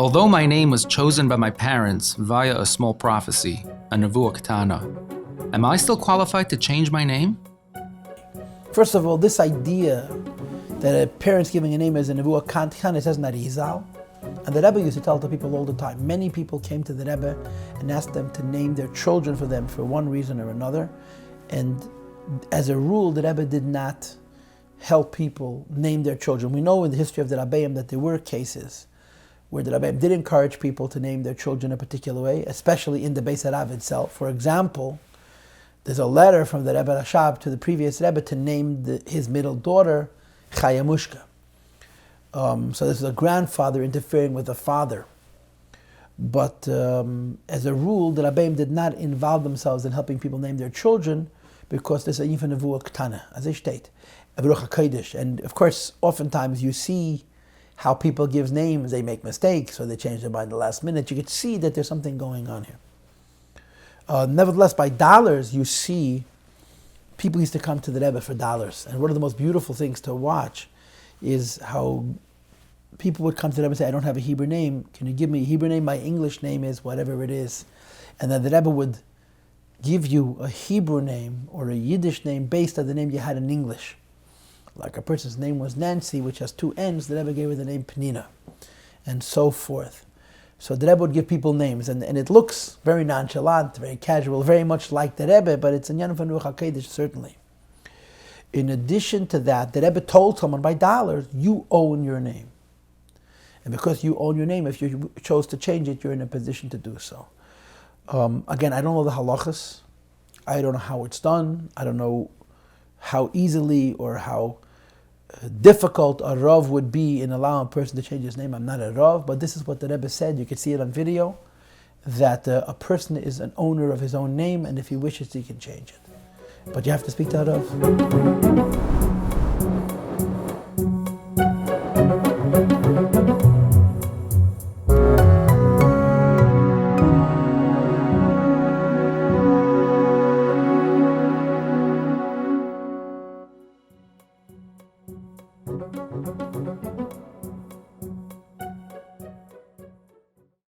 Although my name was chosen by my parents via a small prophecy, a nevuah ketanah, am I still qualified to change my name? First of all, this idea that a parent's giving a name as a nevuah ketanah, it says Narizal. And the Rebbe used to tell the people all the time. Many people came to the Rebbe and asked them to name their children for them for one reason or another. And as a rule, the Rebbe did not help people name their children. We know in the history of the Rabbeim that there were cases where the Rabbeim did encourage people to name their children a particular way, especially in the Beis Harav itself. For example, there's a letter from the Rebbe Rashab to the previous Rebbe to name his middle daughter Chayamushka. So this is a grandfather interfering with a father. But as a rule, the Rabbeim did not involve themselves in helping people name their children because there's a nevuah ketanah, as they state, and of course, oftentimes you see how people give names, they make mistakes, or they change their mind at the last minute. You could see that there's something going on here. Nevertheless, by dollars, you see people used to come to the Rebbe for dollars. And one of the most beautiful things to watch is how people would come to the Rebbe and say, I don't have a Hebrew name. Can you give me a Hebrew name? My English name is whatever it is. And then the Rebbe would give you a Hebrew name or a Yiddish name based on the name you had in English. Like a person's name was Nancy, which has two N's, the Rebbe gave her the name Penina, and so forth. So the Rebbe would give people names, and it looks very nonchalant, very casual, very much like the Rebbe, but it's a Chanin Fund, certainly. In addition to that, the Rebbe told someone by dollars, you own your name. And because you own your name, if you chose to change it, you're in a position to do so. Again, I don't know the halachas. I don't know how it's done. I don't know how easily or how difficult a Rav would be in allowing a person to change his name. I'm not a Rav, but this is what the Rebbe said. You can see it on video, that a person is an owner of his own name, and if he wishes, he can change it. But you have to speak to a Rav.